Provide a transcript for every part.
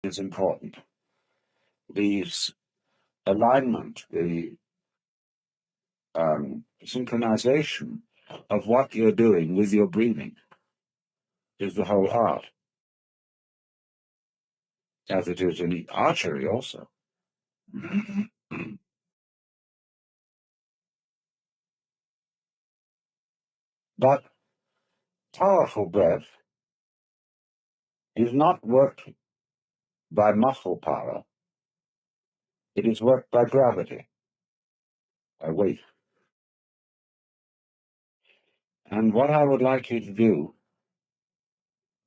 is important. The alignment, the synchronization of what you're doing with your breathing is the whole art, as it is in archery also. But powerful breath is not worked by muscle power. It is worked by gravity, by weight. And what I would like you to do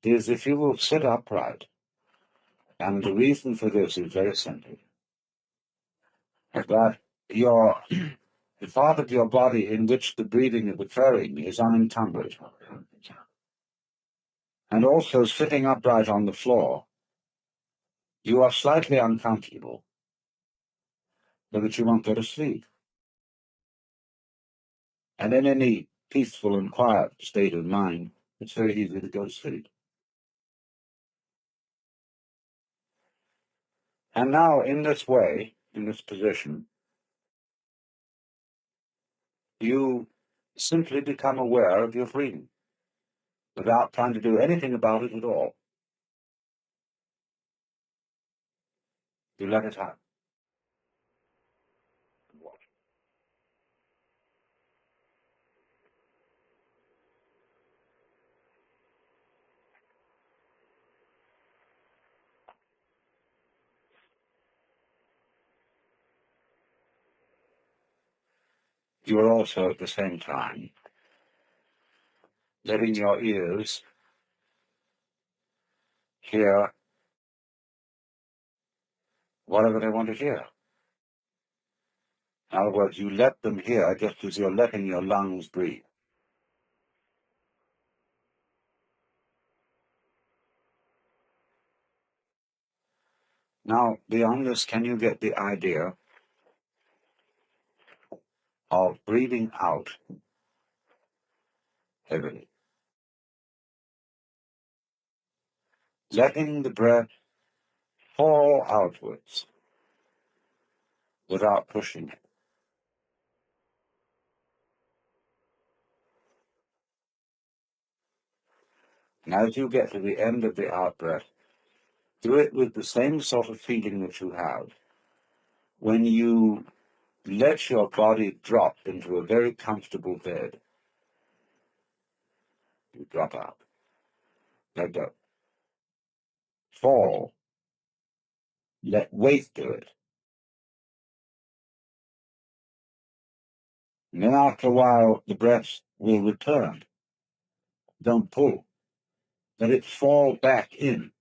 is, if you will sit upright, and the reason for this is very simple, that the part of your body in which the breathing is occurring is unencumbered. And also, sitting upright on the floor, you are slightly uncomfortable, so that you won't go to sleep. And in any peaceful and quiet state of mind, it's very easy to go to sleep. And now, in this way, in this position, you simply become aware of your breathing without trying to do anything about it at all. You let it happen. You are also at the same time letting your ears hear whatever they want to hear. In other words, you let them hear just as you're letting your lungs breathe. Now, beyond this, can you get the idea of breathing out heavily? Letting the breath fall outwards without pushing it. And as you get to the end of the out-breath, do it with the same sort of feeling that you have when you let your body drop into a very comfortable bed. You drop out. Let go. Fall. Let weight do it. And then after a while, the breath will return. Don't pull. Let it fall back in.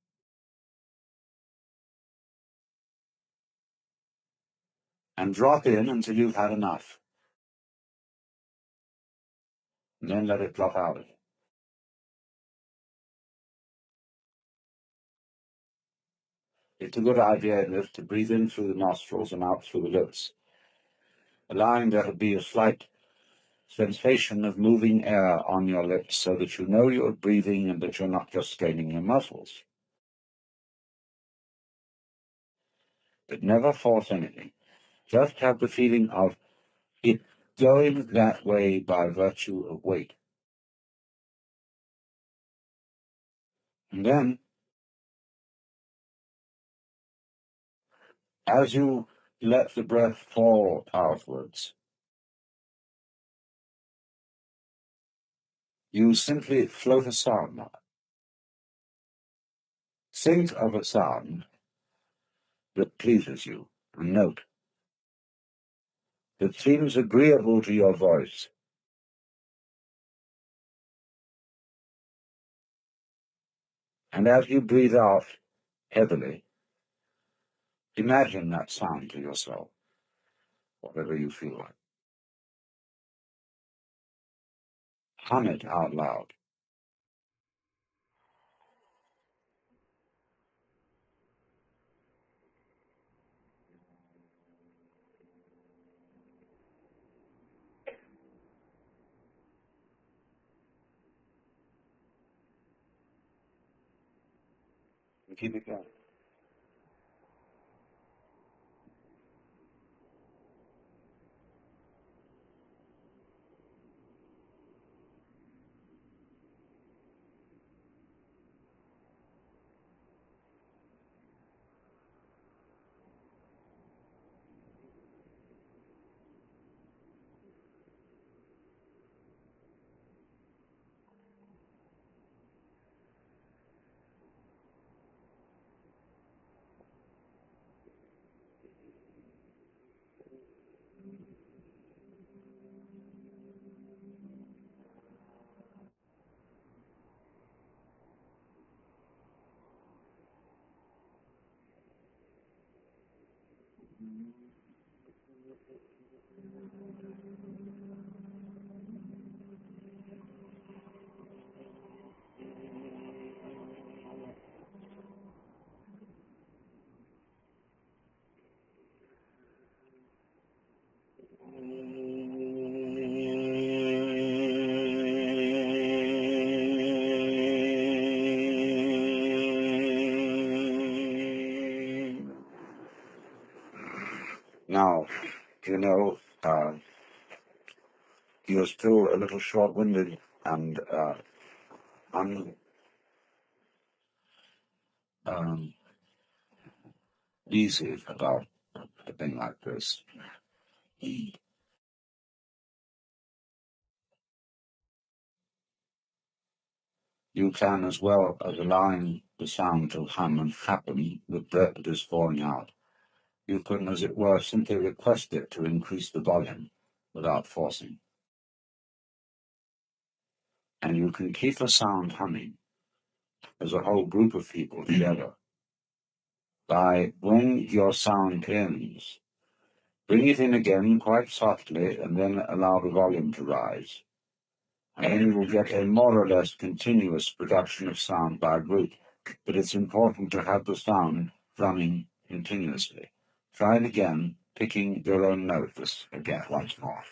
And drop in until you've had enough. And then let it drop out again. It's a good idea in this to breathe in through the nostrils and out through the lips, allowing there to be a slight sensation of moving air on your lips so that you know you're breathing and that you're not just straining your muscles. But never force anything. Just have the feeling of it going that way by virtue of weight. And then, as you let the breath fall outwards, you simply float a sound. Think of a sound that pleases you, a note that seems agreeable to your voice. And as you breathe out heavily, imagine that sound to yourself, whatever you feel like. Hum it out loud. And keep it going. Now, you know, you're still a little short-winded and uneasy about a thing like this. You can, as well as allowing the sound to hum and happen, the breath that is falling out, you can, as it were, simply request it to increase the volume without forcing. And you can keep the sound humming as a whole group of people together by, when your sound ends, bring it in again quite softly and then allow the volume to rise. And then you will get a more or less continuous production of sound by a group. But it's important to have the sound running continuously. Try it again, picking your own notes again once more.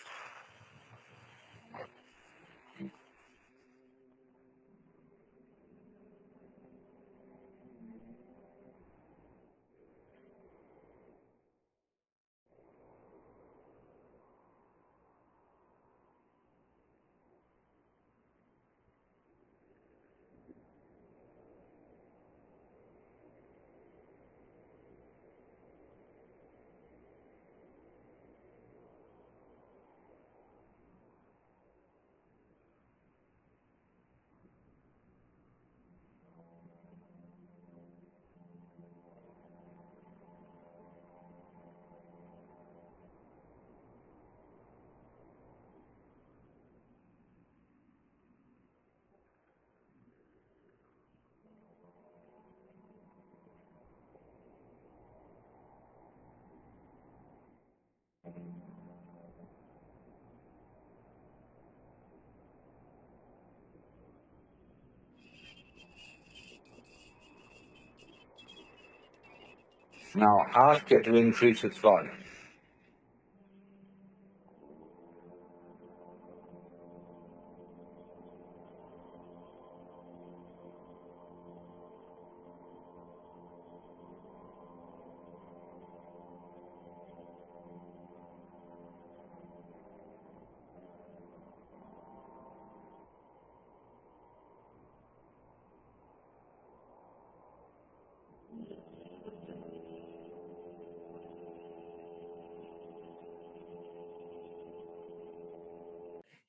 Now ask it to increase its volume.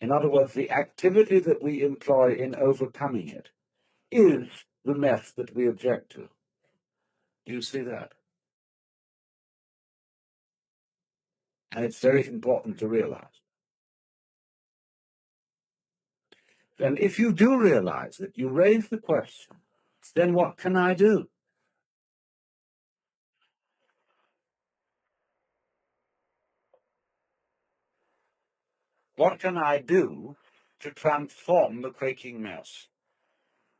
In other words, the activity that we employ in overcoming it is the mess that we object to. Do you see that? And it's very important to realize. And if you do realize that, you raise the question, then what can I do? What can I do to transform the quaking mess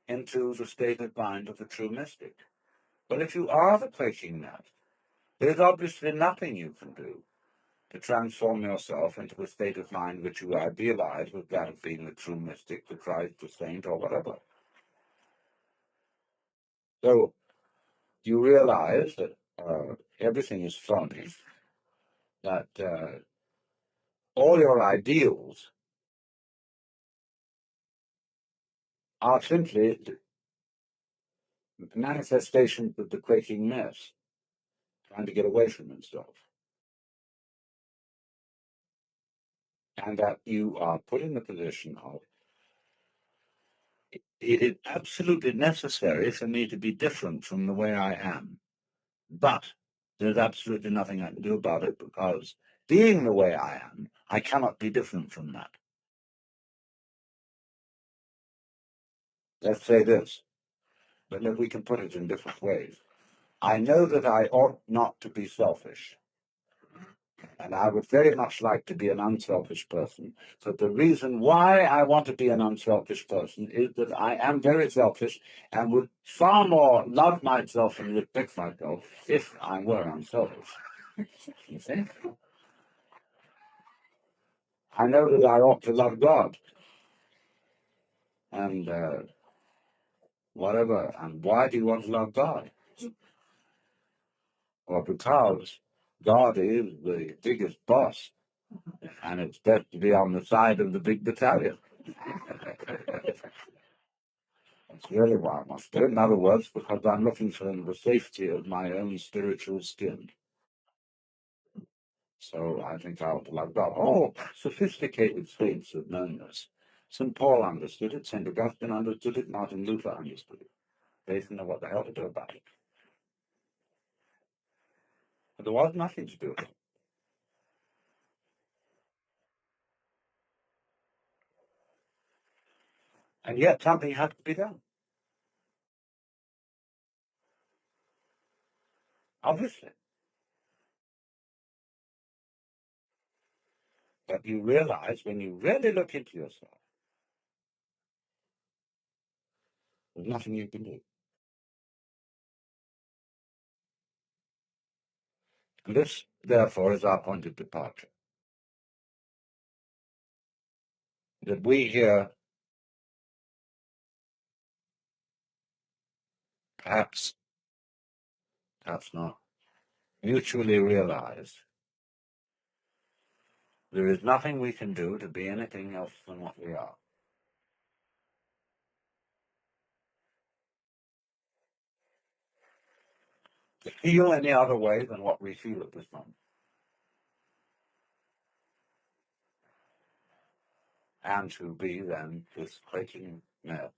into the state of mind of the true mystic? Well, if you are the quaking mess, there's obviously nothing you can do to transform yourself into a state of mind which you idealize as that of being the true mystic, the Christ, the saint, or whatever. So you realize that everything is phony, that all your ideals are simply manifestations of the quaking mess, trying to get away from himself. And that you are put in the position of, it is absolutely necessary for me to be different from the way I am. But there's absolutely nothing I can do about it, because being the way I am, I cannot be different from that. Let's say this, but then we can put it in different ways. I know that I ought not to be selfish. And I would very much like to be an unselfish person. So the reason why I want to be an unselfish person is that I am very selfish and would far more love myself and respect myself if I were unselfish. You see? I know that I ought to love God and whatever. And why do you want to love God? Well, because God is the biggest boss, and it's best to be on the side of the big battalion. That's really why I must do it. In other words, because I'm looking for the safety of my own spiritual skin. So I think I ought to love God. All sophisticated saints have known this. St. Paul understood it, St. Augustine understood it, Martin Luther understood it. They didn't know what the hell to do about it. But there was nothing to do with it. And yet something had to be done. Obviously. But you realize when you really look into yourself, there's nothing you can do. And this, therefore, is our point of departure. That we here, perhaps not, mutually realize there is nothing we can do to be anything else than what we are. To feel any other way than what we feel at this moment. And to be then this quaking mare,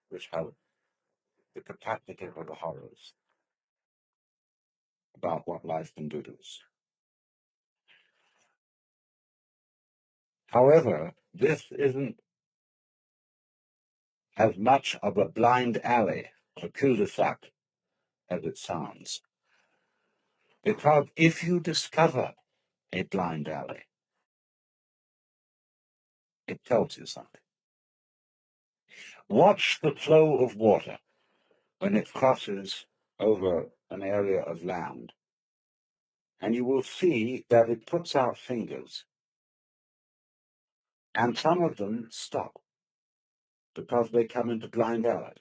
which has the capacity for the horrors about what life can do to us. However, this isn't as much of a blind alley, a cul-de-sac, as it sounds. Because if you discover a blind alley, it tells you something. Watch the flow of water when it crosses over an area of land, and you will see that it puts out fingers, and some of them stop because they come into blind alleys.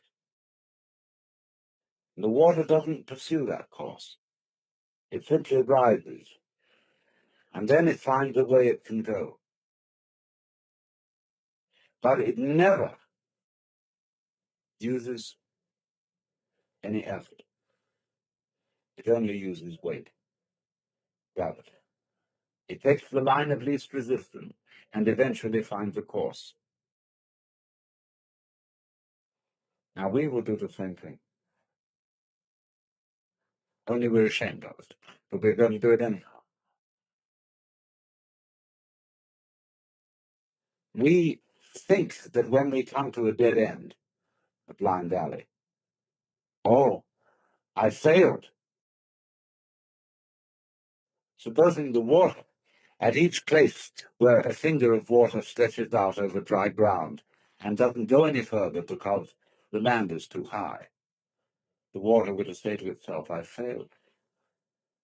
The water doesn't pursue that course. It simply rises, and then it finds a way it can go. But it never uses any effort. It only uses weight, gravity. It takes the line of least resistance and eventually finds a course. Now we will do the same thing. Only we're ashamed of it. But we're going to do it anyhow. We think that when we come to a dead end, a blind alley, oh, I failed. Supposing the water at each place where a finger of water stretches out over dry ground and doesn't go any further because the land is too high, the water would have said to itself, I failed.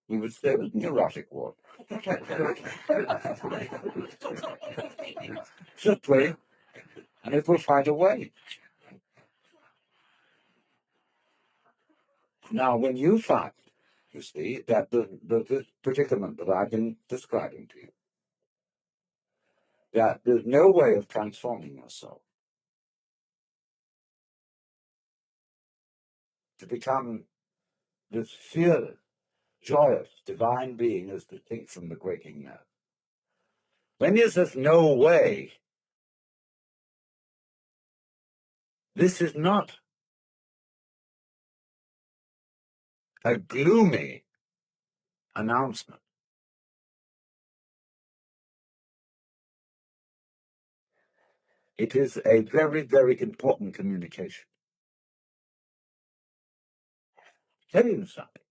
We would say it was neurotic water. Simply, and it will find a way. Now, when you find, you see, that the predicament that I've been describing to you, that there's no way of transforming yourself to become this fearless, joyous, divine being as distinct from the quaking man. When you say no way, this is not a gloomy announcement. It is a very, very important communication. Tell you something.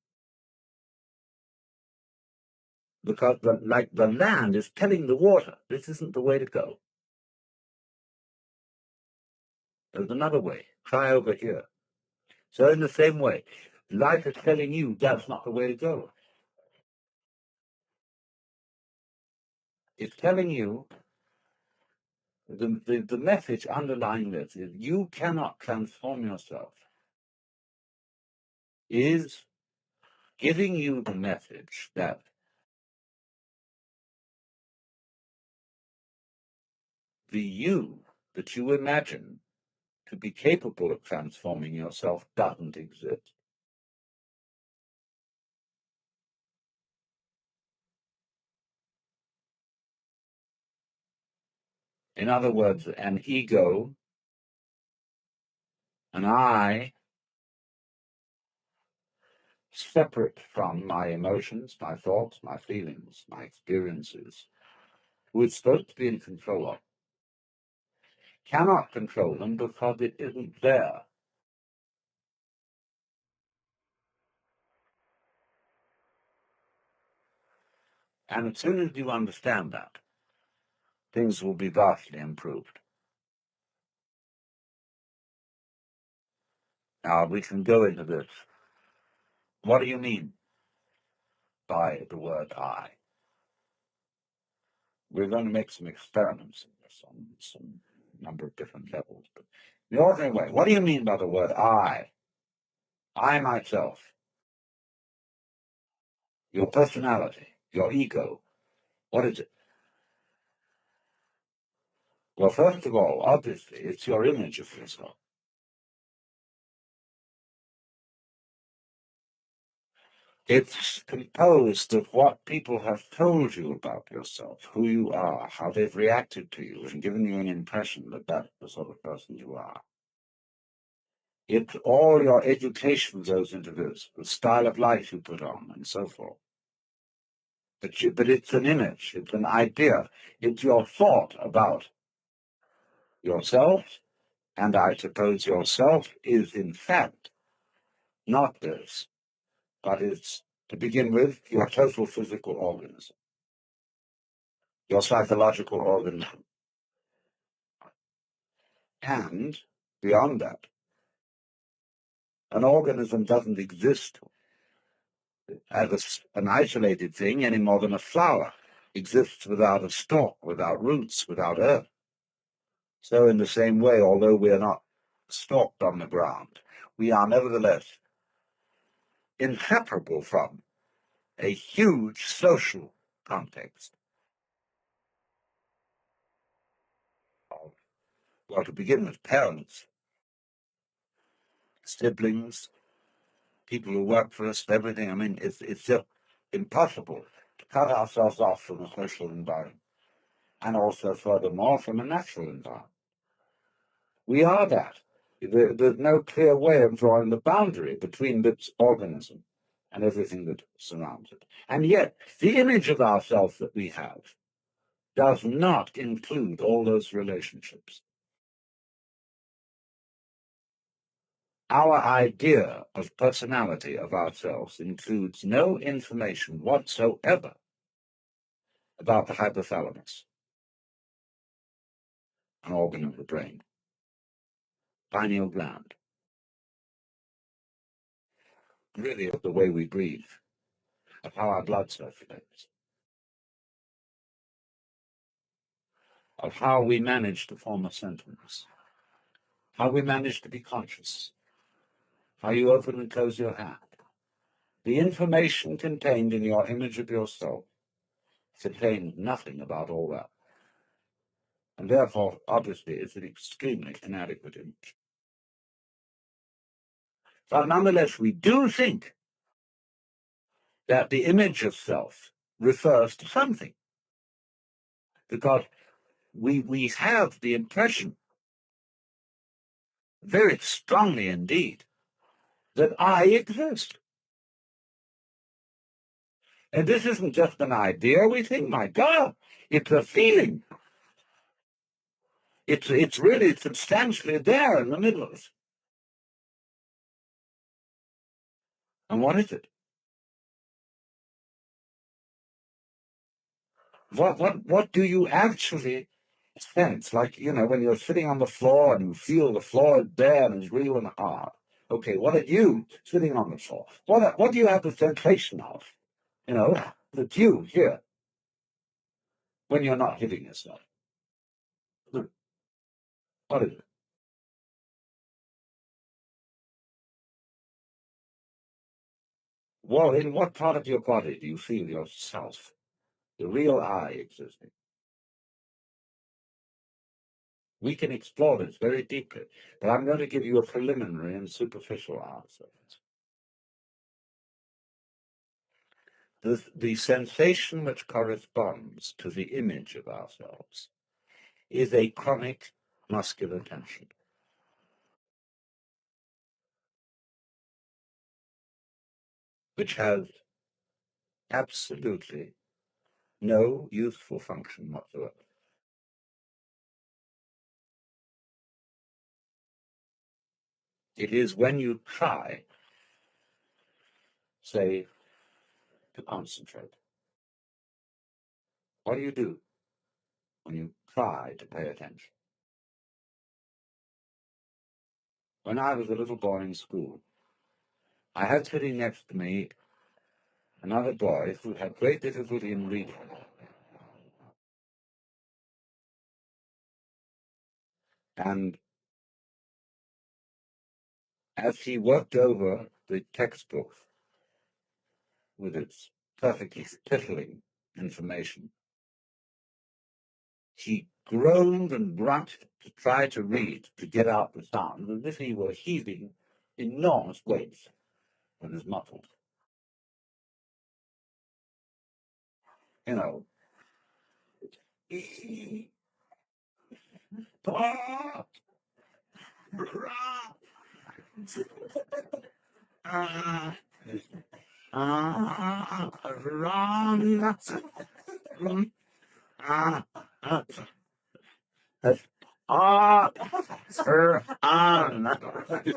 because like the land is telling the water, this isn't the way to go. There's another way. Try over here. So in the same way, life is telling you that's not the way to go. It's telling you, the message underlying this is you cannot transform yourself, is giving you the message that the you that you imagine to be capable of transforming yourself doesn't exist. In other words, an ego, an I, separate from my emotions, my thoughts, my feelings, my experiences, who is supposed to be in control of, cannot control them because it isn't there. And as soon as you understand that, things will be vastly improved. Now, we can go into this. What do you mean by the word I? We're going to make some experiments in this on some number of different levels. But in the ordinary way, what do you mean by the word I? I myself, your personality, your ego. What is it? Well, first of all, obviously, it's your image of yourself. It's composed of what people have told you about yourself, who you are, how they've reacted to you, and given you an impression that that's the sort of person you are. It's all your education goes into this, the style of life you put on, and so forth. But it's an image, it's an idea, it's your thought about yourself, and I suppose yourself is in fact not this, but it's, to begin with, your total physical organism, your psychological organism. And beyond that, an organism doesn't exist as an isolated thing any more than a flower exists without a stalk, without roots, without earth. So in the same way, although we are not stalked on the ground, we are nevertheless inseparable from a huge social context. Well, to begin with, parents, siblings, people who work for us, everything. I mean, it's just impossible to cut ourselves off from a social environment, and also, furthermore, from a natural environment. We are that. There's no clear way of drawing the boundary between this organism and everything that surrounds it. And yet, the image of ourselves that we have does not include all those relationships. Our idea of personality of ourselves includes no information whatsoever about the hypothalamus, an organ of the brain, pineal gland, really of the way we breathe, of how our blood circulates, of how we manage to form a sentence, how we manage to be conscious, how you open and close your hand. The information contained in your image of yourself contains nothing about all that. And therefore, obviously, it's an extremely inadequate image. But nonetheless, we do think that the image of self refers to something, because we have the impression, very strongly indeed, that I exist. And this isn't just an idea. We think, my God, it's a feeling. It's really substantially there in the middle of it. And what is it? What do you actually sense? Like, when you're sitting on the floor and you feel the floor is bare and it's real and hard. Okay, what are you sitting on the floor? What do you have the sensation of? That you here when you're not hitting yourself. What is it? Well, in what part of your body do you feel yourself, the real I existing? We can explore this very deeply, but I'm going to give you a preliminary and superficial answer. The sensation which corresponds to the image of ourselves is a chronic muscular tension, which has absolutely no useful function whatsoever. It is when you try, say, to concentrate. What do you do when you try to pay attention? When I was a little boy in school, I had sitting next to me another boy who had great difficulty in reading. And as he worked over the textbook with its perfectly tickling information, he groaned and grunted to try to read, to get out the sound, as if he were heaving enormous weights on his muscles. You know,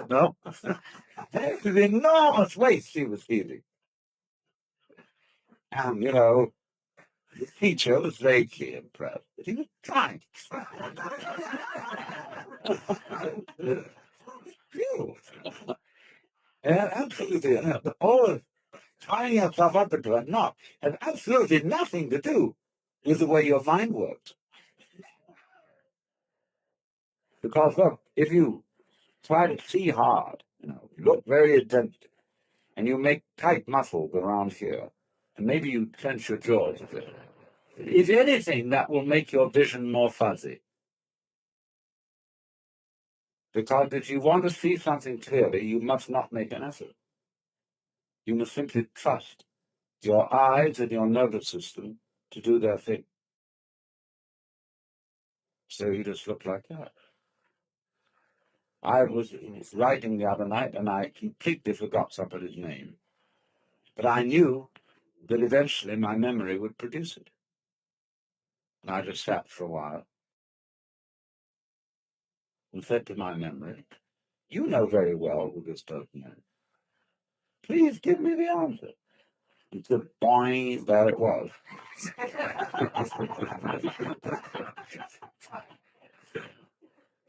no, the enormous weights he was heaving. And, the teacher was vaguely impressed, but he was trying. Yeah, absolutely. All of tying yourself up into a knot has absolutely nothing to do with the way your mind works. Because, look, if you try to see hard, you look very attentive, and you make tight muscles around here, and maybe you clench your jaws a bit. If anything, that will make your vision more fuzzy. Because if you want to see something clearly, you must not make an effort. You must simply trust your eyes and your nervous system to do their thing. So you just look like that. I was writing the other night and I completely forgot somebody's name. But I knew that eventually my memory would produce it. And I just sat for a while and said to my memory, "You know very well who this person is. Please give me the answer." And said, boing, there it was.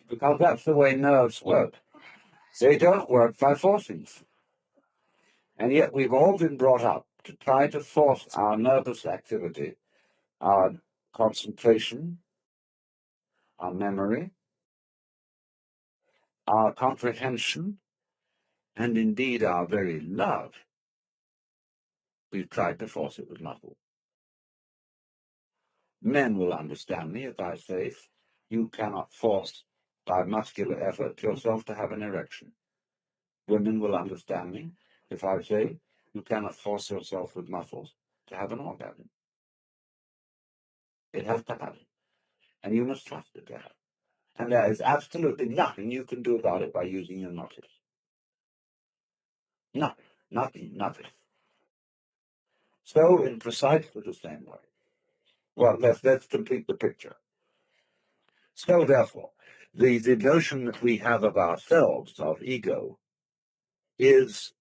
Because that's the way nerves work. They don't work by forcing. And yet we've all been brought up to try to force our nervous activity, our concentration, our memory, our comprehension, and indeed our very love. We've tried to force it with muscle. Men will understand me if I say you cannot force by muscular effort yourself to have an erection. Women will understand me if I say you cannot force yourself with muscles to have an orgasm. It has to happen, and you must trust it to happen. And there is absolutely nothing you can do about it by using your muscles. Nothing. So in precisely the same way. Well, let's complete the picture. So therefore, the notion that we have of ourselves, of ego, is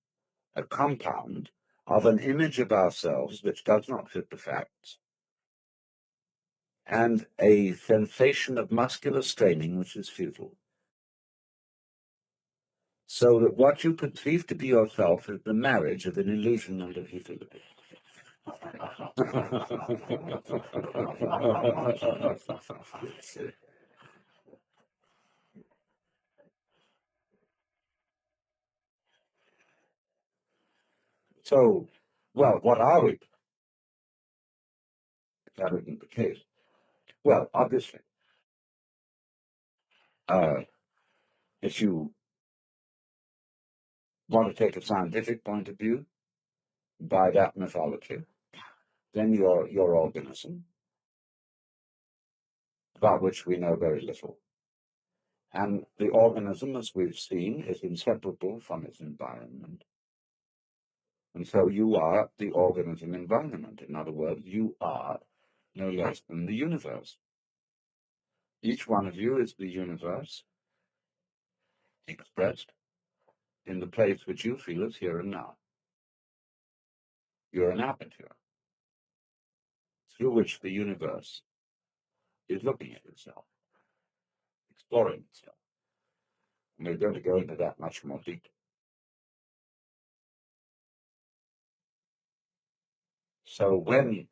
a compound of an image of ourselves which does not fit the facts, and a sensation of muscular straining which is futile. So that what you perceive to be yourself is the marriage of an illusion and of futility. So, well, what are we? If that isn't the case. Well, obviously, if you want to take a scientific point of view, by that mythology, then your organism, about which we know very little. And the organism, as we've seen, is inseparable from its environment. And so you are the organism environment. In other words, you are no less than the universe. Each one of you is the universe expressed in the place which you feel is here and now. You're an aperture through which the universe is looking at itself, exploring itself. And we're going to go into that much more deeply. So when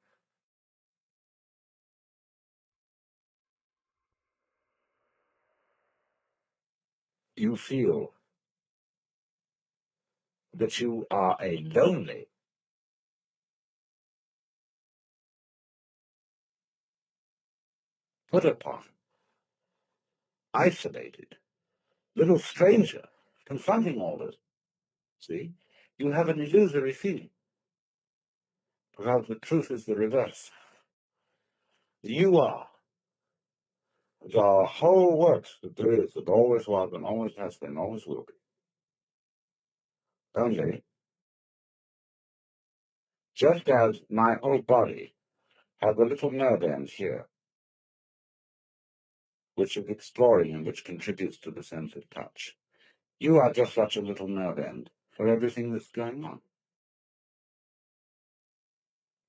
you feel that you are a lonely, put upon, isolated, little stranger confronting all this, see, you have an illusory feeling. Because the truth is the reverse. You are the whole works that there is, that always was and always has been, always will be. Only, just as my whole body has a little nerve end here, which is exploring and which contributes to the sense of touch, you are just such a little nerve end for everything that's going on.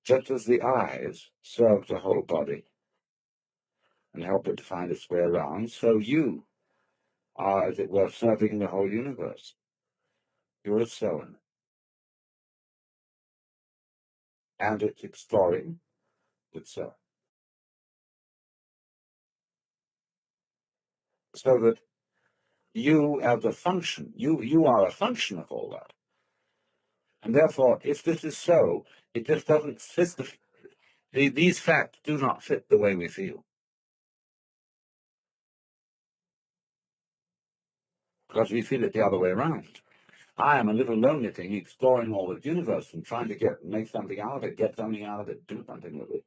Just as the eyes serve the whole body and help it to find its way around, so you are, as it were, serving the whole universe. You're a cell in it. And it's exploring itself. So that you as a function, you are a function of all that. And therefore, if this is so, it just doesn't fit these facts do not fit the way we feel. Because we feel it the other way around. I am a little lonely thing exploring all the universe and trying to make something out of it, get something out of it, do something with it.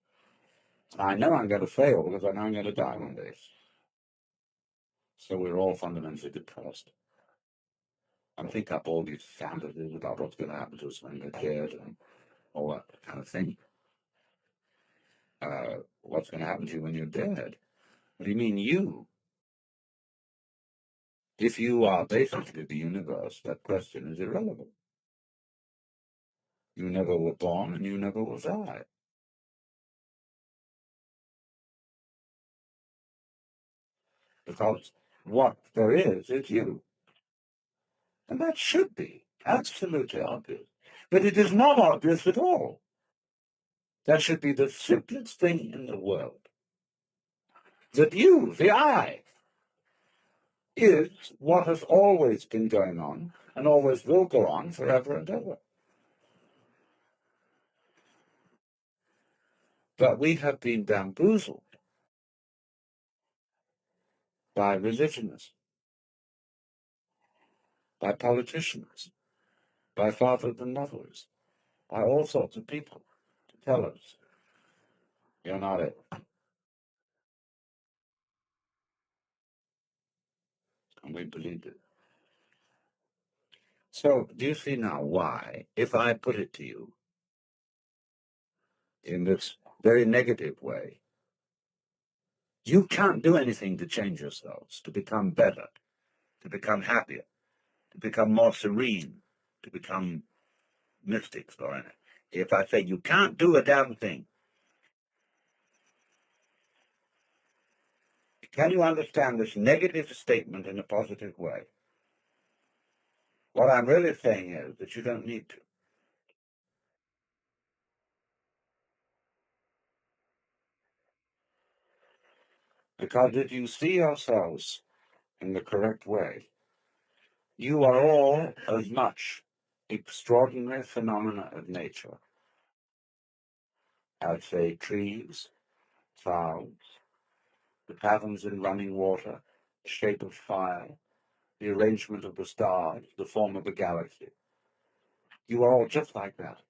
And I know I'm going to fail because I know I'm going to die one day. So we're all fundamentally depressed. And think up all these fantasies about what's going to happen to us when we're dead and all that kind of thing. What's going to happen to you when you're dead? What do you mean you? If you are basically the universe, that question is irrelevant. You never were born and you never will die. Because what there is you. And that should be absolutely obvious. But it is not obvious at all. That should be the simplest thing in the world. That you, the I, is what has always been going on and always will go on forever and ever. But we have been bamboozled by religionists, by politicians, by fathers and mothers, by all sorts of people to tell us, you're not it. And we believed it. So do you see now why, if I put it to you in this very negative way, you can't do anything to change yourselves, to become better, to become happier, to become more serene, to become mystics or anything. If I say you can't do a damn thing, Can you understand this negative statement in a positive way? What I'm really saying is that you don't need to. Because if you see yourselves in the correct way, you are all as much extraordinary phenomena of nature as, say, trees, clouds, the patterns in running water, the shape of fire, the arrangement of the stars, the form of the galaxy. You are all just like that.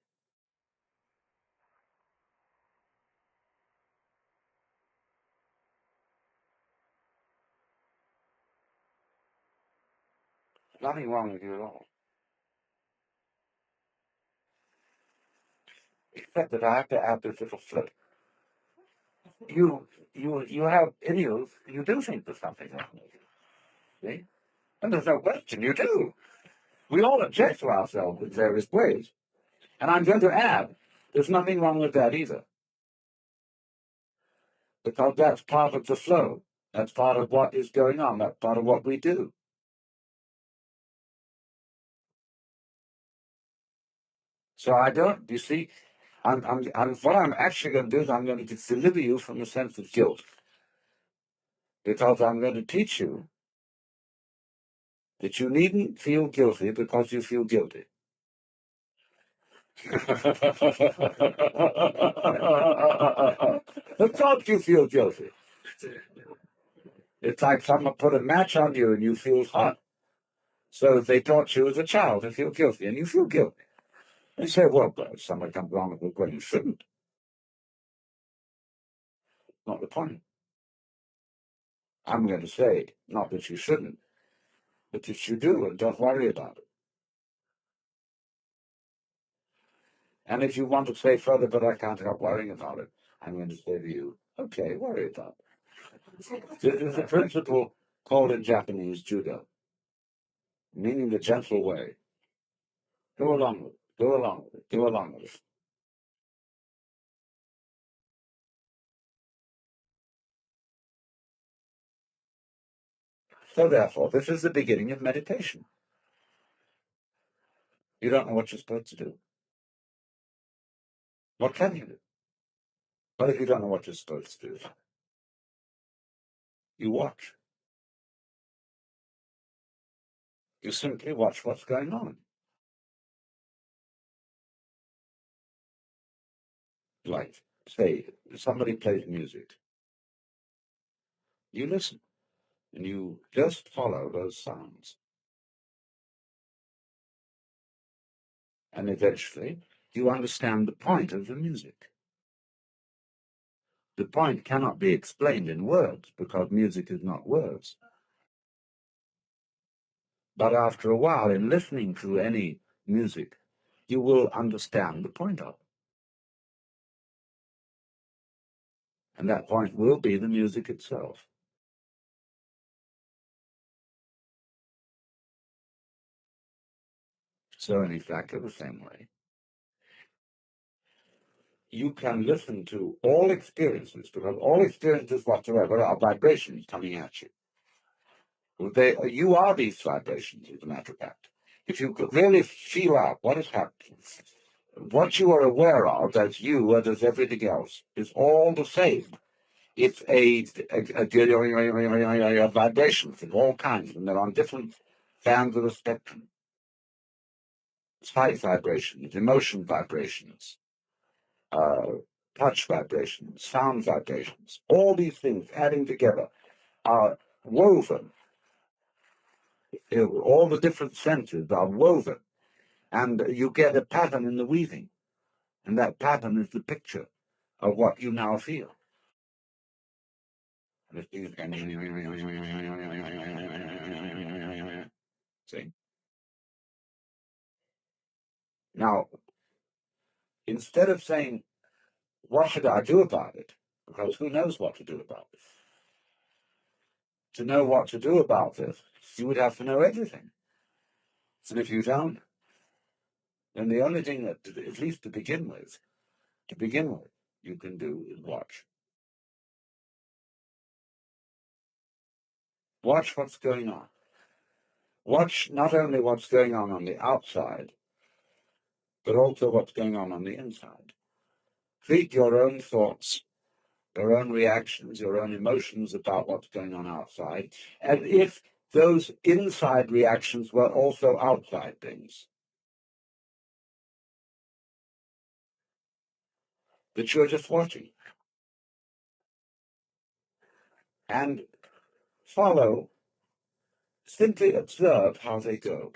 Nothing wrong with you at all. Except that I have to add this little flip. You have in you do think there's something wrong with you. See? And there's no question, you do. We all object to ourselves in various ways. And I'm going to add, there's nothing wrong with that either. Because that's part of the flow. That's part of what is going on. That's part of what we do. So I don't, you see, what I'm actually going to do is I'm going to deliver you from a sense of guilt. Because I'm going to teach you that you needn't feel guilty because you feel guilty. Because you feel guilty. It's like someone put a match on you and you feel hot. So they taught you as a child to feel guilty, and you feel guilty. And you say, well, but somebody comes along with, well, you shouldn't. Not the point. I'm going to say, not that you shouldn't, but that you do, and don't worry about it. And if you want to say further, but I can't help worrying about it, I'm going to say to you, okay, worry about it. There's a principle called in Japanese judo, meaning the gentle way. Go along with it, go along with it, go along with it. So therefore, this is the beginning of meditation. You don't know what you're supposed to do. What can you do? What if you don't know what you're supposed to do? You watch. You simply watch what's going on. Like, say, somebody plays music. You listen, and you just follow those sounds. And eventually, you understand the point of the music. The point cannot be explained in words, because music is not words. But after a while, in listening to any music, you will understand the point of it. And that point will be the music itself. So, in exactly the same way, you can listen to all experiences, because all experiences whatsoever are vibrations coming at you. You are these vibrations, as a matter of fact. If you could really feel out what is happening, what you are aware of as you and as everything else is all the same. It's a vibrations of all kinds, and they're on different bands of the spectrum. Sight vibrations, emotion vibrations, uh, touch vibrations, sound vibrations. All these things adding together are woven. All the different senses are woven, and you get a pattern in the weaving, and that pattern is the picture of what you now feel. See? Now, instead of saying, what should I do about it? Because who knows what to do about it? To know what to do about this, you would have to know everything. And if you don't, then the only thing that, at least to begin with, you can do is watch. Watch what's going on. Watch not only what's going on the outside, but also what's going on the inside. Treat your own thoughts, your own reactions, your own emotions about what's going on outside, as if those inside reactions were also outside things. That you're just watching. And follow, simply observe how they go.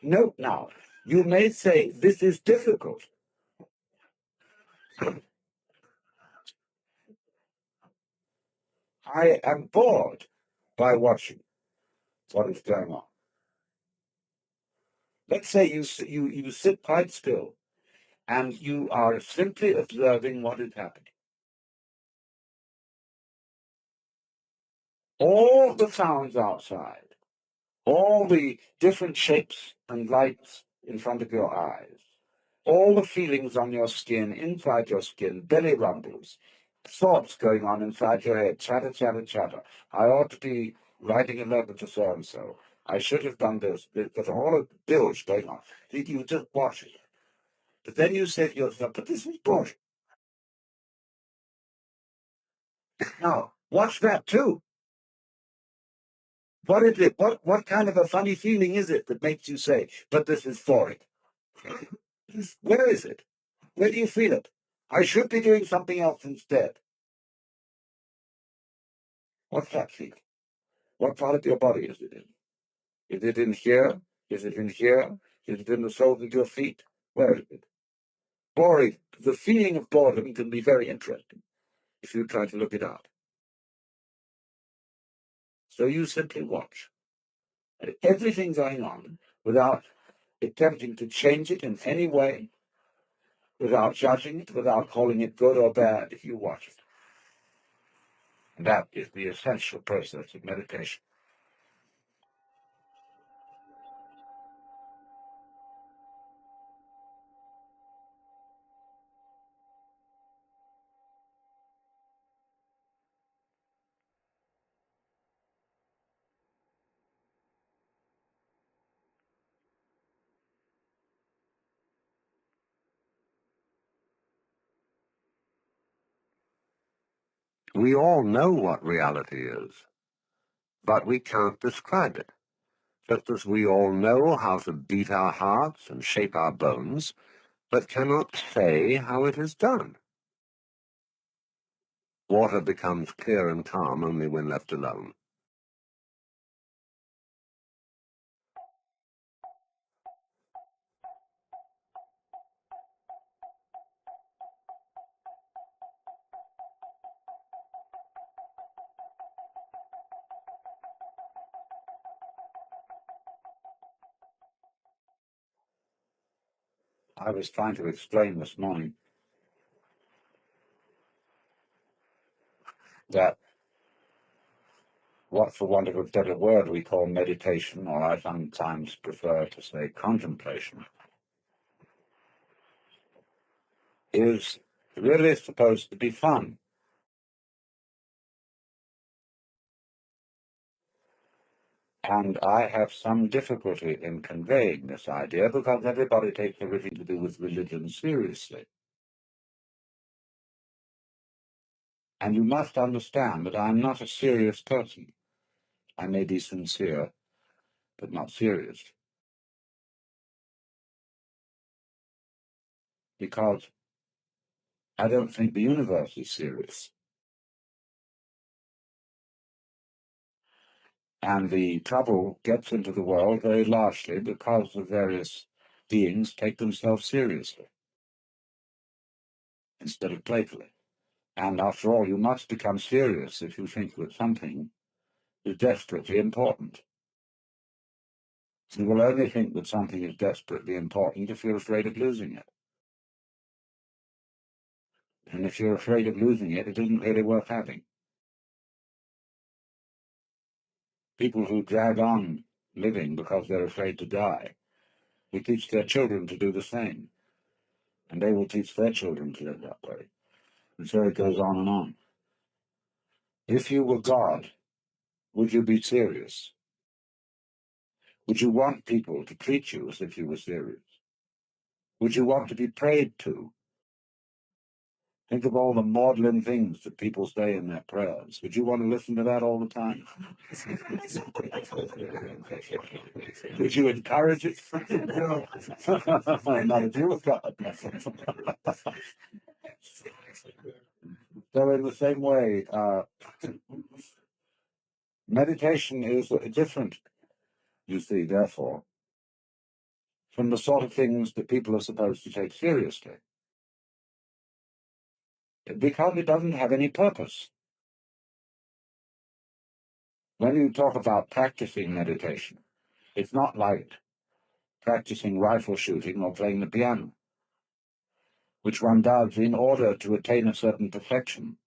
Note now, you may say, this is difficult. I am bored by watching what is going on. Let's say you sit quite still and you are simply observing what is happening. All the sounds outside, all the different shapes and lights in front of your eyes, all the feelings on your skin, inside your skin, belly rumbles, thoughts going on inside your head, chatter, chatter, chatter. I ought to be writing a letter to so-and-so. I should have done this. There's all of the bills going on. You just watch it. But then you say to yourself, but this is bullshit. Now, watch that too. What is it? What kind of a funny feeling is it that makes you say, but this is for it? Where is it? Where do you feel it? I should be doing something else instead. What's that feeling? What part of your body is it in? Is it in here? Is it in here? Is it in the soles of your feet? Where is it? Boring. The feeling of boredom can be very interesting if you try to look it out. So you simply watch everything going on without attempting to change it in any way, without judging it, without calling it good or bad. If you watch it. And that is the essential process of meditation. We all know what reality is, but we can't describe it. Just as we all know how to beat our hearts and shape our bones, but cannot say how it is done. Water becomes clear and calm only when left alone. I was trying to explain this morning that what, for want of a better word, we call meditation, or I sometimes prefer to say contemplation, is really supposed to be fun. And I have some difficulty in conveying this idea because everybody takes everything to do with religion seriously. And you must understand that I'm not a serious person. I may be sincere, but not serious. Because I don't think the universe is serious. And the trouble gets into the world very largely because the various beings take themselves seriously instead of playfully. And after all, you must become serious if you think that something is desperately important. You will only think that something is desperately important if you're afraid of losing it. And if you're afraid of losing it, it isn't really worth having. People who drag on living because they're afraid to die, we teach their children to do the same. And they will teach their children to live that way. And so it goes on and on. If you were God, would you be serious? Would you want people to treat you as if you were serious? Would you want to be prayed to? Think of all the maudlin things that people say in their prayers. Would you want to listen to that all the time? Would you encourage it? No. Not if you were God. So in the same way, meditation is different, you see, therefore, from the sort of things that people are supposed to take seriously, because it doesn't have any purpose. When you talk about practicing meditation, it's not like practicing rifle shooting or playing the piano, which one does in order to attain a certain perfection.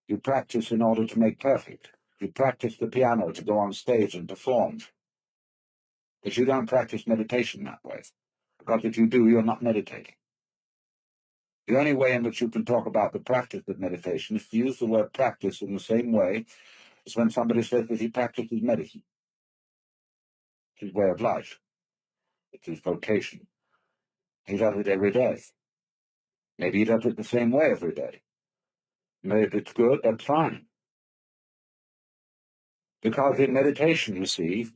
You practice in order to make perfect. You practice the piano to go on stage and perform. But you don't practice meditation that way, because if you do, you're not meditating. The only way in which you can talk about the practice of meditation is to use the word practice in the same way as when somebody says that he practices medicine. It's his way of life. It's his vocation. He does it every day. Maybe he does it the same way every day. Maybe if it's good, that's fine. Because in meditation, you see,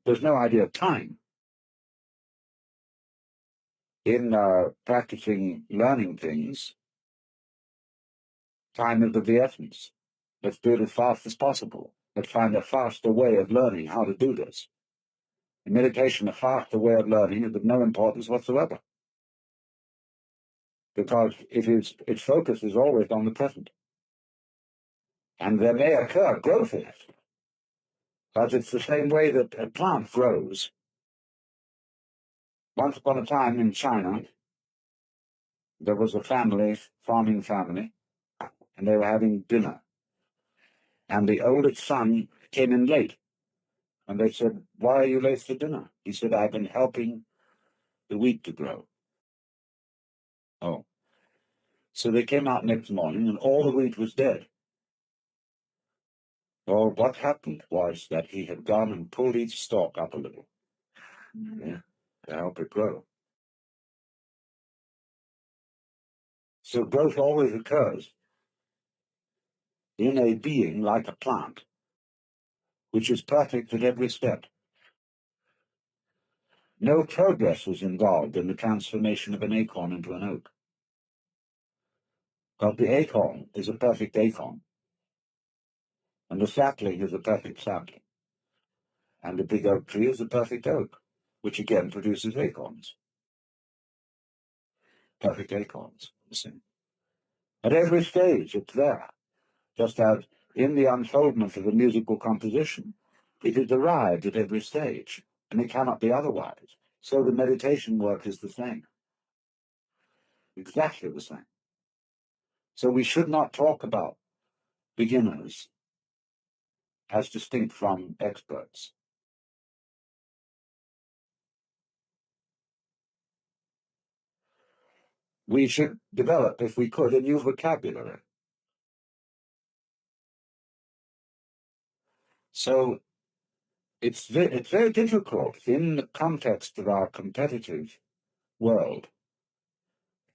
there's no idea of time. In practicing learning things, time is of the essence. Let's do it as fast as possible. Let's find a faster way of learning how to do this. In meditation, a faster way of learning is of no importance whatsoever, because its focus is always on the present. And there may occur growth in it, but it's the same way that a plant grows. Once upon a time in China, there was a farming family, and they were having dinner. And the oldest son came in late. And they said, "Why are you late for dinner?" He said, "I've been helping the wheat to grow." Oh. So they came out next morning, and all the wheat was dead. Well, what happened was that he had gone and pulled each stalk up a little, yeah, to help it grow. So growth always occurs in a being like a plant, which is perfect at every step. No progress was involved in the transformation of an acorn into an oak. But the acorn is a perfect acorn, and the sapling is a perfect sapling, and the big oak tree is a perfect oak, which again produces acorns. Perfect acorns, you see. At every stage, it's there, just as in the unfoldment of a musical composition, it is arrived at every stage, and it cannot be otherwise. So the meditation work is the same, exactly the same. So we should not talk about beginners as distinct from experts. We should develop, if we could, a new vocabulary. So it's very difficult in the context of our competitive world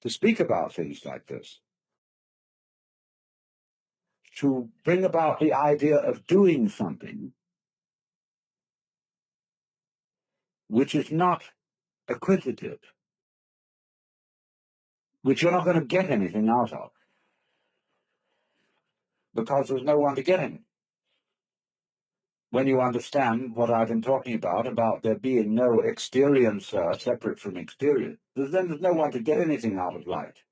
to speak about things like this, to bring about the idea of doing something which is not acquisitive, which you're not going to get anything out of, because there's no one to get anything. When you understand what I've been talking about there being no experiencer separate from experience, then there's no one to get anything out of light,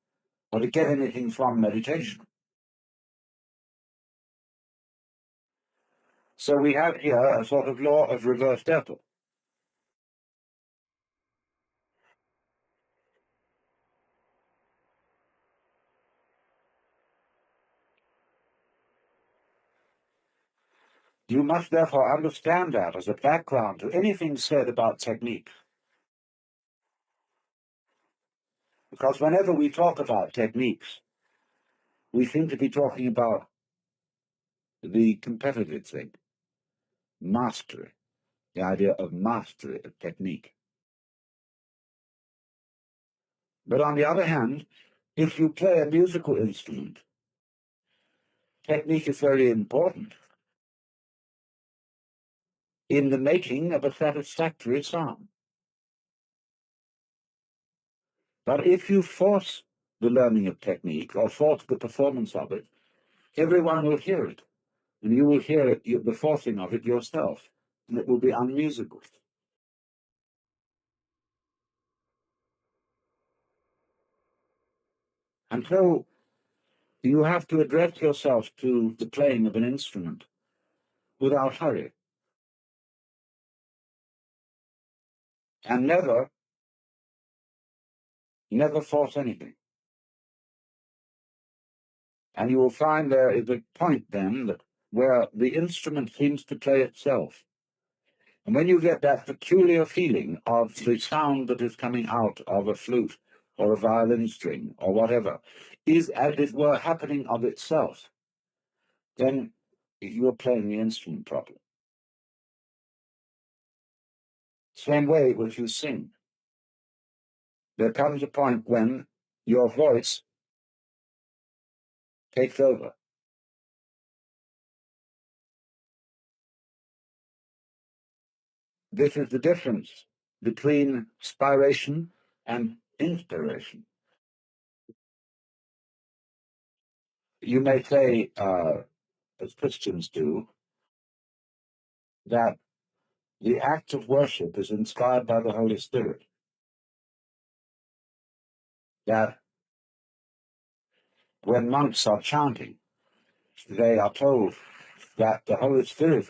or to get anything from meditation. So we have here a sort of law of reversed effort. You must therefore understand that as a background to anything said about technique. Because whenever we talk about techniques, we seem to be talking about the competitive thing. mastery, the idea of mastery of technique. But on the other hand, if you play a musical instrument, technique is very important in the making of a satisfactory sound. But if you force the learning of technique or force the performance of it, everyone will hear it, and you will hear it, the forcing of it yourself, and it will be unmusical. And so you have to address yourself to the playing of an instrument without hurry, and never force anything. And you will find there is a point then that where the instrument seems to play itself. And when you get that peculiar feeling of the sound that is coming out of a flute or a violin string or whatever is, as it were, happening of itself, then you're playing the instrument properly. Same way which you sing. There comes a point when your voice takes over. This is the difference between spiration and inspiration. You may say, as Christians do, that the act of worship is inspired by the Holy Spirit. That when monks are chanting, they are told that the Holy Spirit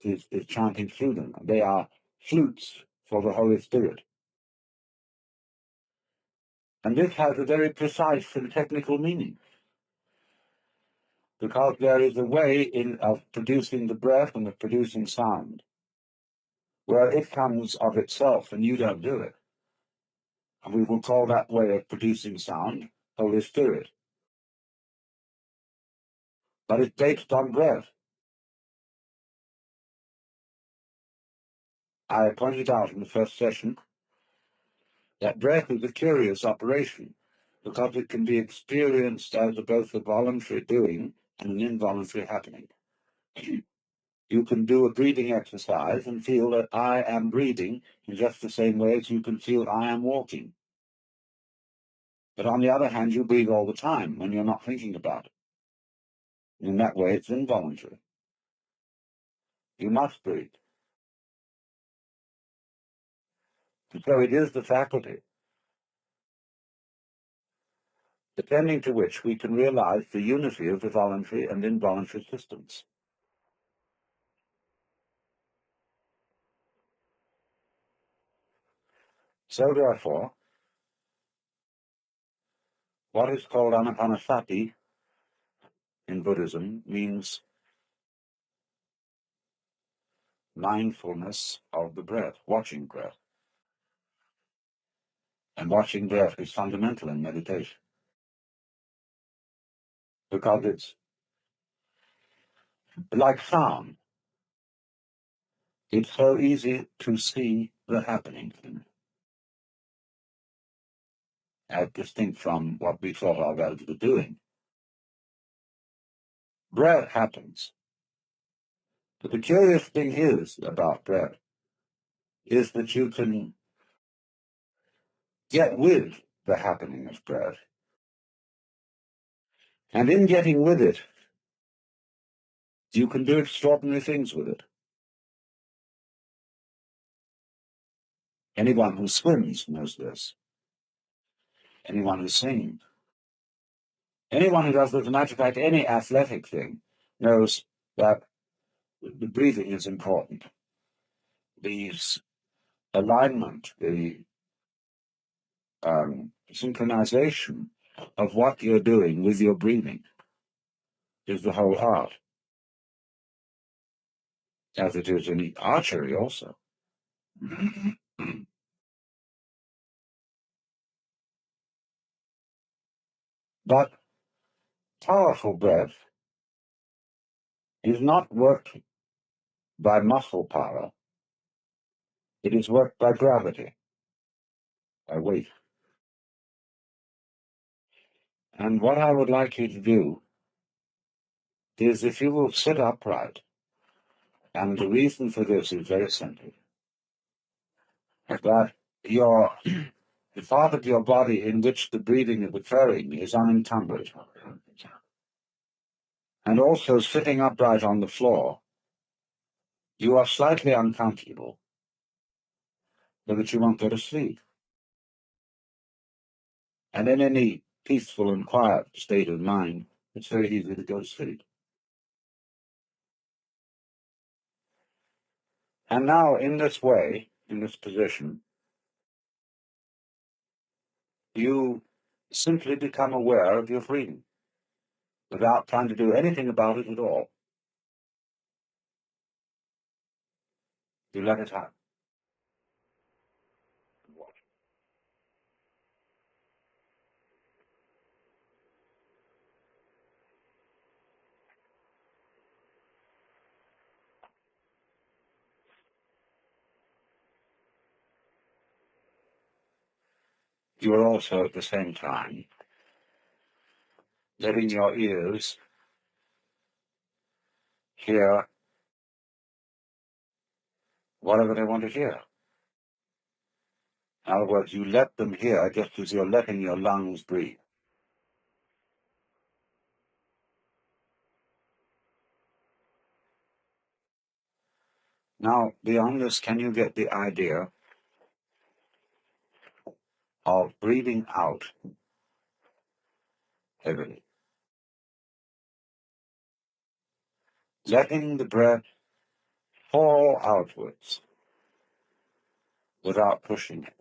is chanting through them. They are flutes for the Holy Spirit. And this has a very precise and technical meaning, because there is a way of producing the breath and of producing sound where it comes of itself and you don't do it. And we will call that way of producing sound Holy Spirit. But it's based on breath. I pointed out in the first session that breath is a curious operation because it can be experienced as both a voluntary doing and an involuntary happening. You can do a breathing exercise and feel that I am breathing in just the same way as you can feel I am walking. But on the other hand, you breathe all the time when you're not thinking about it. In that way, it's involuntary. You must breathe. And so it is the faculty, depending to which we can realize the unity of the voluntary and involuntary systems. So therefore, what is called anapanasati in Buddhism means mindfulness of the breath, watching breath. And watching breath is fundamental in meditation, because it's like sound. It's so easy to see the happening thing, as distinct from what we thought of as the doing. Breath happens. But the curious thing is about breath is that you can get with the happening of breath. And in getting with it, you can do extraordinary things with it. Anyone who swims knows this. Anyone who sings. Anyone who does, as a matter of fact, any athletic thing knows that the breathing is important. The alignment, the synchronization of what you're doing with your breathing is the whole art, as it is in archery also. But powerful breath is not worked by muscle power. It is worked by gravity, by weight. And what I would like you to do is, if you will sit upright, and the reason for this is very simple, that the part of your body in which the breathing is occurring is unencumbered. And also, sitting upright on the floor, you are slightly uncomfortable, so that you won't go to sleep. And in any peaceful and quiet state of mind, it's very easy to go to sleep. And now, in this way, in this position, you simply become aware of your breathing without trying to do anything about it at all. You let it happen. You are also at the same time letting your ears hear whatever they want to hear. In other words, you let them hear just as you're letting your lungs breathe. Now, beyond this, can you get the idea of breathing out heavily? Letting the breath fall outwards without pushing it.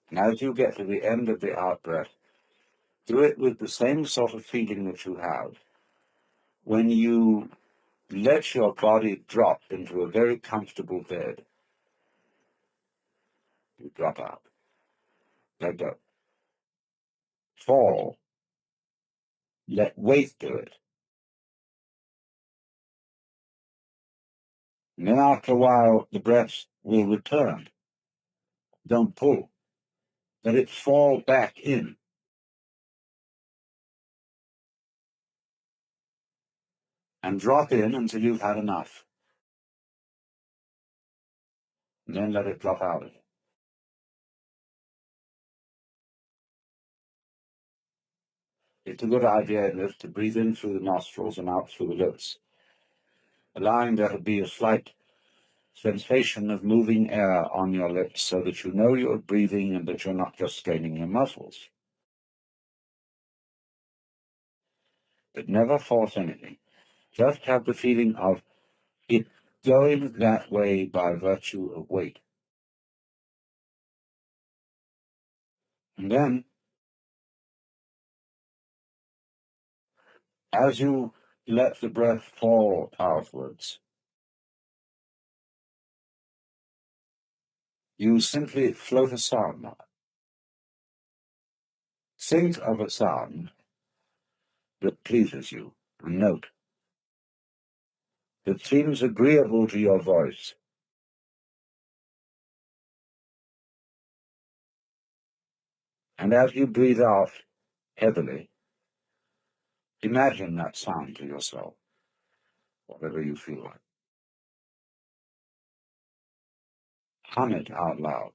And as you get to the end of the out-breath, do it with the same sort of feeling that you have when you let your body drop into a very comfortable bed. You drop out. Let go. Fall. Let weight do it. And then after a while, the breath will return. Don't pull. Let it fall back in. And drop in until you've had enough. And then let it drop out. It's a good idea in this to breathe in through the nostrils and out through the lips, allowing there to be a slight sensation of moving air on your lips so that you know you're breathing and that you're not just straining your muscles. But never force anything. Just have the feeling of it going that way by virtue of weight. And then, as you let the breath fall outwards, you simply float a sound. Think of a sound that pleases you, a note that seems agreeable to your voice. And as you breathe out heavily, imagine that sound to yourself, whatever you feel like. Hum it out loud.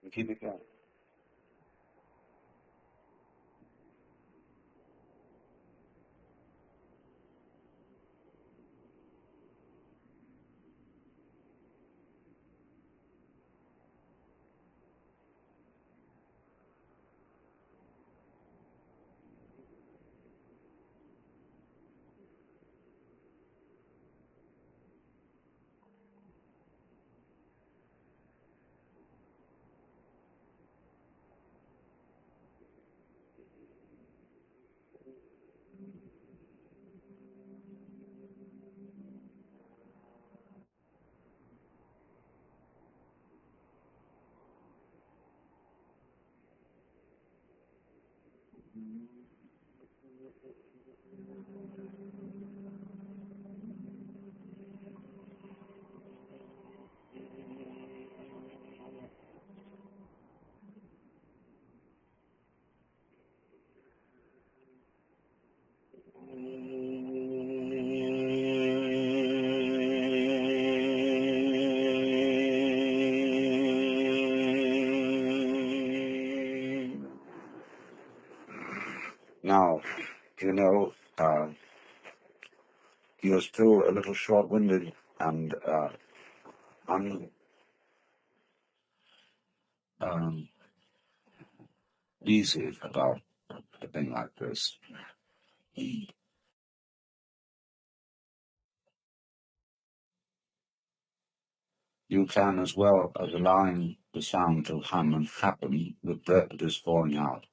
And keep it going. Now, you're still a little short-winded and uneasy about a thing like this. You can, as well as allowing the sound to hum and happen, the breath that is falling out,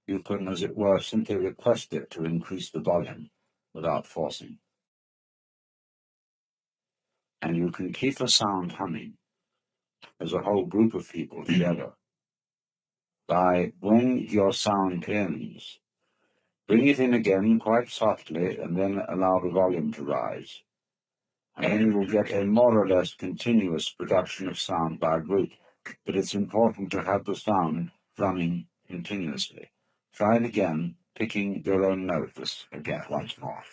you can, as it were, simply request it to increase the volume without forcing. And you can keep the sound humming as a whole group of people together by, when your sound ends, bring it in again quite softly and then allow the volume to rise. And then you will get a more or less continuous production of sound by a group. But it's important to have the sound running continuously. Try it again, picking your own notes again once more.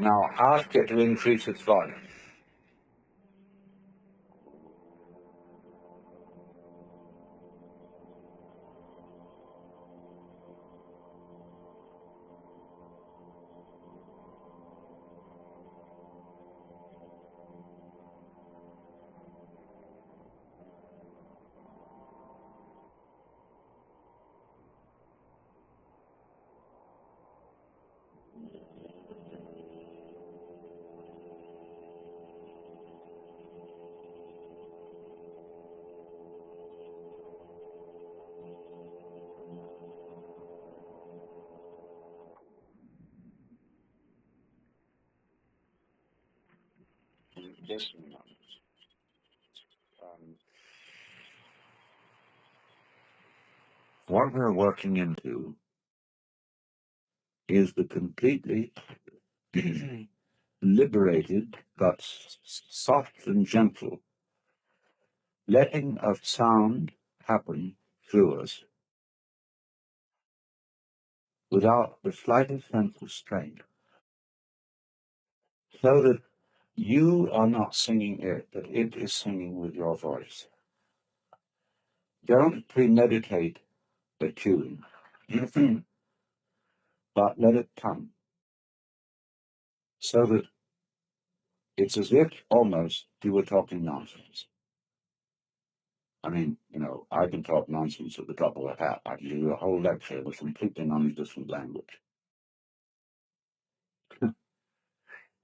Now ask it to increase its volume. Just a moment. What we're working into is the completely liberated but soft and gentle letting of sound happen through us without the slightest sense of strain, so that you are not singing it, but it is singing with your voice. Don't premeditate the tune, but let it come, so that it's as if almost you were talking nonsense. I mean, I can talk nonsense at the drop of a hat. I can do a whole lecture with completely non-existent language.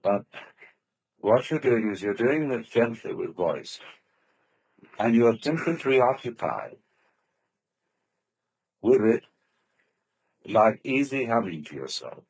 But what you're doing is you're doing this gently with voice, and you're simply preoccupied with it like easy humming to yourself.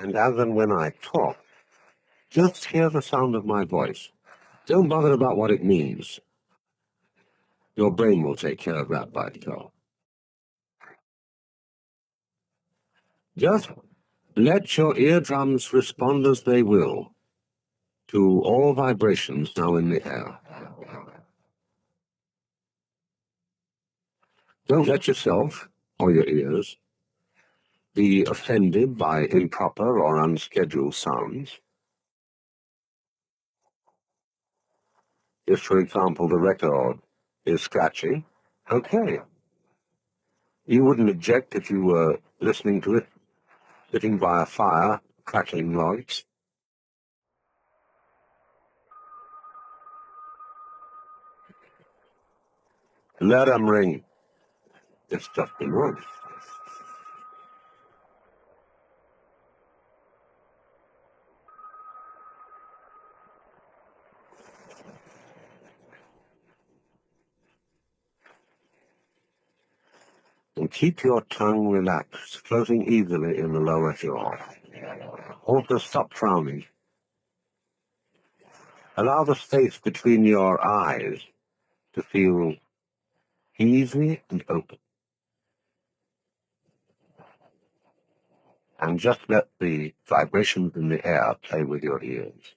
And as and when I talk, just hear the sound of my voice. Don't bother about what it means. Your brain will take care of that by itself. Just let your eardrums respond as they will to all vibrations now in the air. Don't let yourself, or your ears, be offended by improper or unscheduled sounds. If, for example, the record is scratchy, okay. You wouldn't object if you were listening to it sitting by a fire, crackling logs. Let 'em ring. It's just the noise. And keep your tongue relaxed, floating easily in the lower jaw. Also stop frowning. Allow the space between your eyes to feel easy and open. And just let the vibrations in the air play with your ears.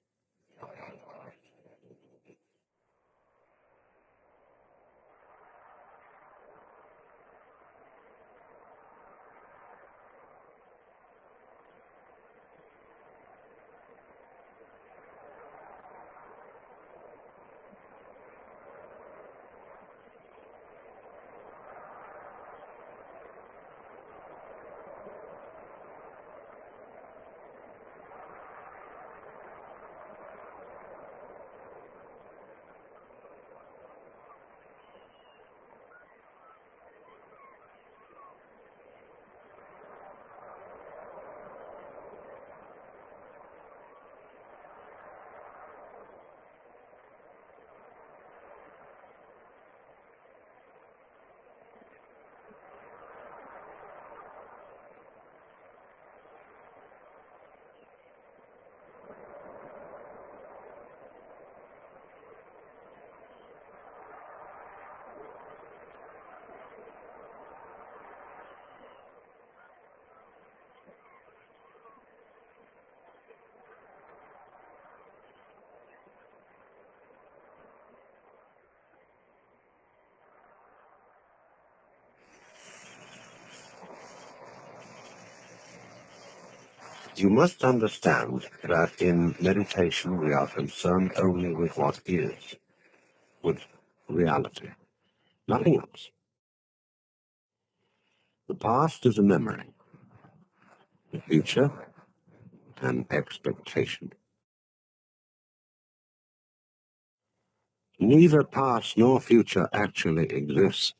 You must understand that in meditation we are concerned only with what is, with reality, nothing else. The past is a memory, the future an expectation. Neither past nor future actually exists.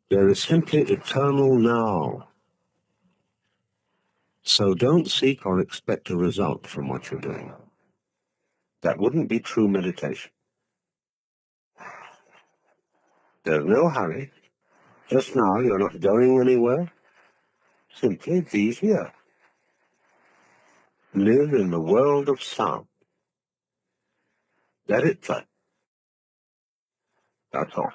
There is simply eternal now. So don't seek or expect a result from what you're doing. That wouldn't be true meditation. There's no hurry. Just now you're not going anywhere. Simply be here. Live in the world of sound. Let it play. That's all.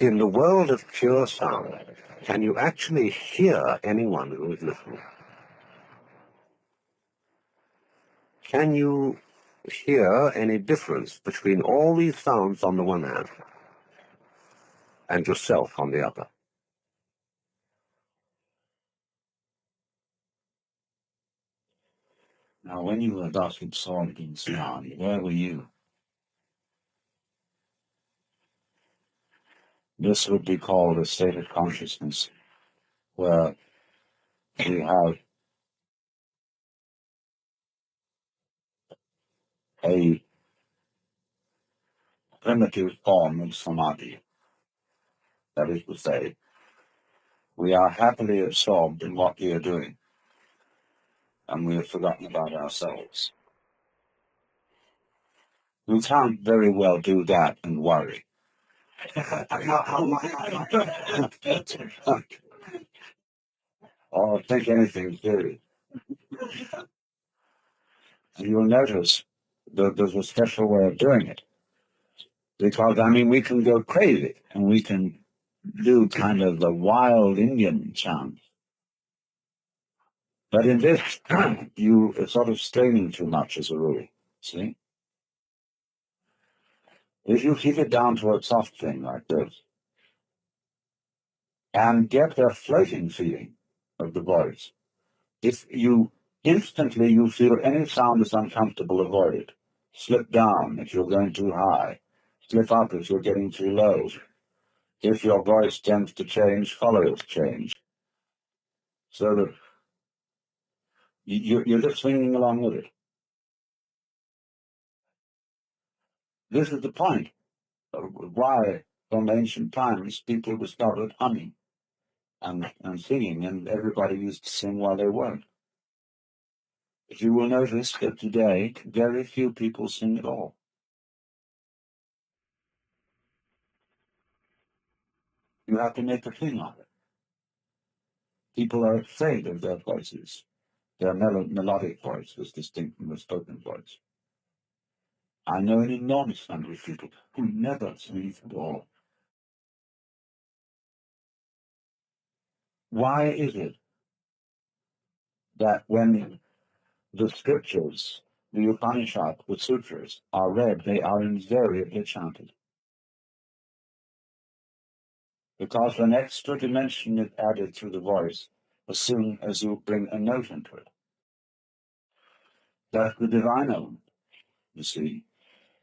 In the world of pure sound, can you actually hear anyone who is listening? Can you hear any difference between all these sounds on the one hand and yourself on the other? Now, when you were thus absorbed in sound, where were you? This would be called a state of consciousness, where we have a primitive form of samadhi. That is to say, we are happily absorbed in what we are doing, and we have forgotten about ourselves. We can't very well do that and worry. Or think anything serious. And you'll notice that there's a special way of doing it. Because, I mean, we can go crazy, and we can do kind of the wild Indian chant. But in this, you are sort of straining too much as a rule, see? If you keep it down to a soft thing like this, and get a floating feeling of the voice, if you instantly you feel any sound is uncomfortable, avoid it. Slip down if you're going too high. Slip up if you're getting too low. If your voice tends to change, follow its change. So that you're just swinging along with it. This is the point of why, from ancient times, people discovered humming and singing, and everybody used to sing while they worked. But you will notice that today, very few people sing at all. You have to make a thing of it. People are afraid of their voices, their melodic voice is distinct from the spoken voice. I know an enormous number of people who never sing at all. Why is it that when the scriptures, the Upanishad, the sutras, are read, they are invariably chanted? Because an extra dimension is added through the voice as soon as you bring a note into it. That's the divine element, you see,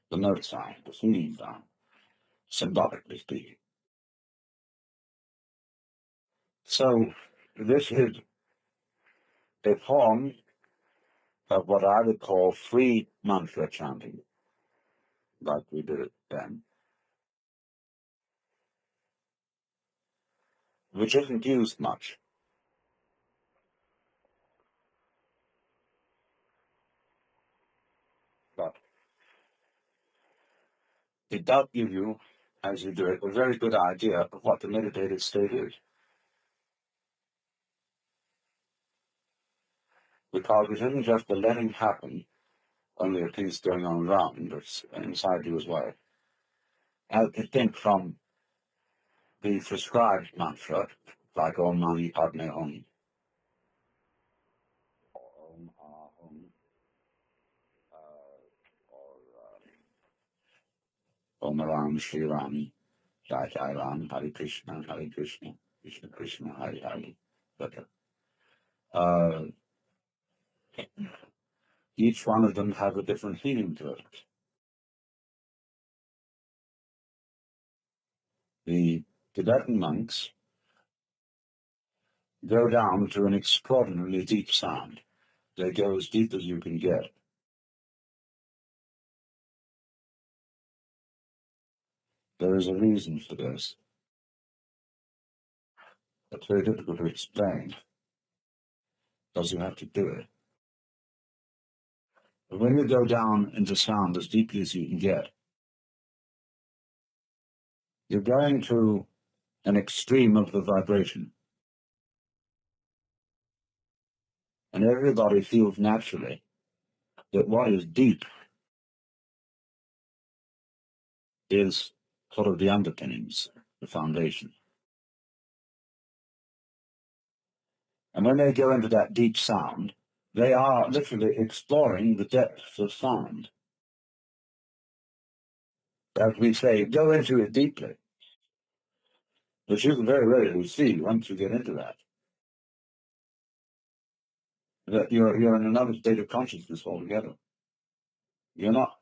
the note sound, the singing sound, symbolically speaking. So this is a form of what I would call free mantra chanting, like we did it then, which isn't used much. it does give you, as you do it, a very good idea of what the meditative state is. Because it isn't just the letting happen, only a piece going on around, it's inside you as well. As distinct from the prescribed mantra, like Om Mani Padme Hum, or Om Ah Hum, or Om Ram Shri Ram, Jai Jai Ram, Hare Krishna, Krishna Krishna, Hare Hare, etc. Each one of them has a different feeling to it. The Tibetan monks go down to an extraordinarily deep sound. They go as deep as you can get. There is a reason for this. It's very difficult to explain, because you have to do it. But when you go down into sound as deeply as you can get, you're going to an extreme of the vibration. And everybody feels naturally that what is deep is sort of the underpinnings, the foundation. And when they go into that deep sound, they are literally exploring the depths of sound. As we say, go into it deeply. But you can very readily see, once you get into that you're in another state of consciousness altogether. You're not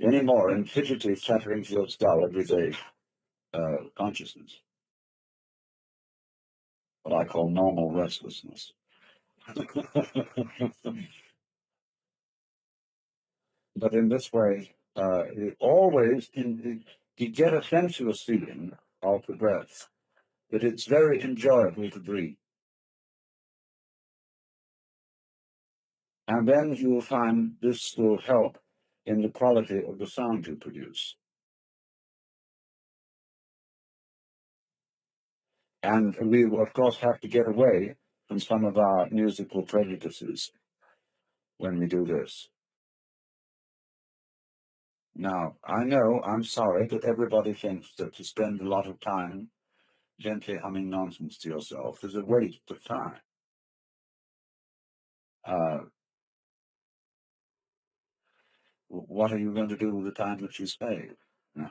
anymore in fidgety, chattering field style everyday consciousness, what I call normal restlessness. But in this way, you get a sensuous feeling of the breath, that it's very enjoyable to breathe. And then you will find this will help in the quality of the sound you produce. And we, of course, have to get away from some of our musical prejudices when we do this. Now, I know, I'm sorry, that everybody thinks that to spend a lot of time gently humming nonsense to yourself is a waste of time. What are you going to do with the time that you spend? No.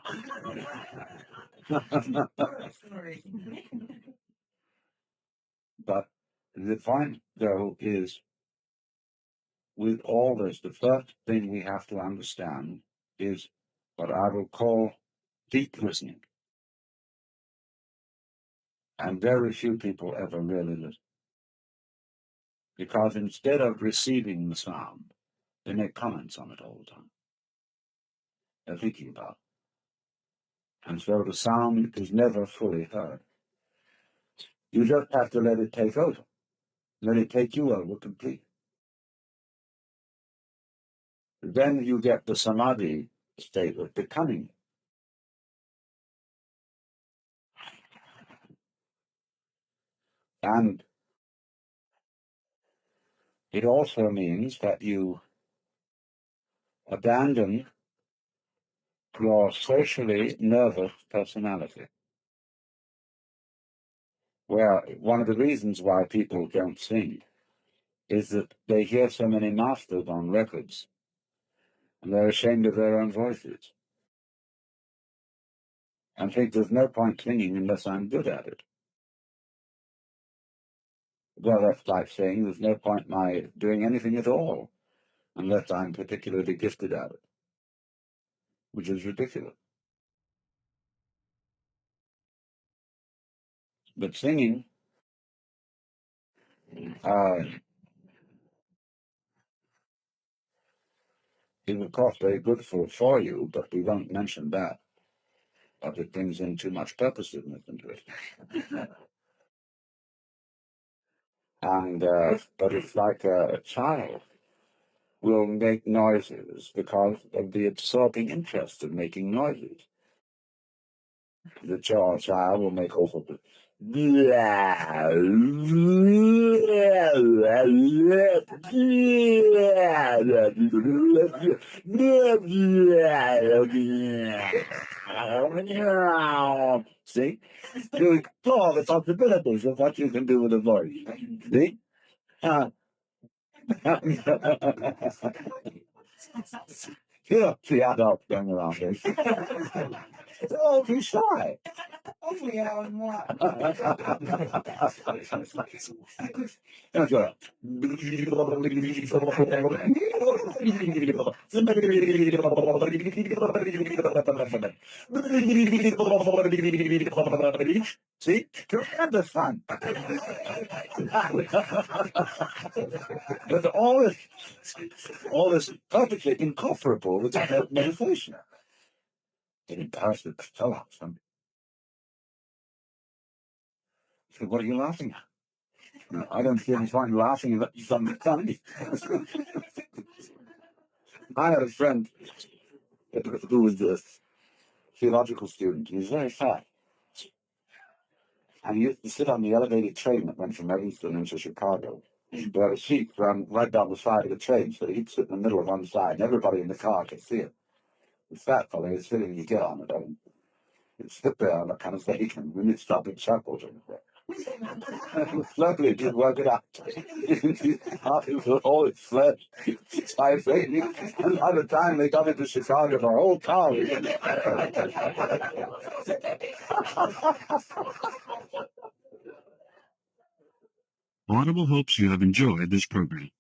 But the point, though, is with all this, the first thing we have to understand is what I will call deep listening. And very few people ever really listen. Because instead of receiving the sound, they make comments on it all the time. They're thinking about it. And so the sound is never fully heard. You just have to let it take over. Let it take you over completely. Then you get the samadhi state of becoming. And it also means that you abandon your socially nervous personality. Where one of the reasons why people don't sing is that they hear so many masters on records, and they're ashamed of their own voices, and think there's no point singing unless I'm good at it. Well, that's like saying there's no point my doing anything at all unless I'm particularly gifted at it, which is ridiculous. But singing is, of course, very good for you, but we won't mention that. But it brings in too much purposiveness into it. And but it's like a child will make noises because of the absorbing interest of making noises. The child will make all sorts of see? You explore the possibilities of what you can do with a voice. See? You don't see adults going around here. Oh, too shy. See? Tremendous fun. But all this perfectly incomparable with meditation. Get embarrassed at the fellow. So what are you laughing at? No, I don't see any point laughing at something funny. I had a friend who was a theological student. He was very fat. And he used to sit on the elevated train that went from Evanston into Chicago. There had a seat right down the side of the train, so he'd sit in the middle of one side, and everybody in the car could see him. The fat fellow was sitting, you get on it, and he'd sit there on that kind of stage, and when it stopped, it chuckled. It was lovely, he'd work it out. It was all its flesh. I think, and by the time they got into Chicago, the whole town. Audible hopes you have enjoyed this program.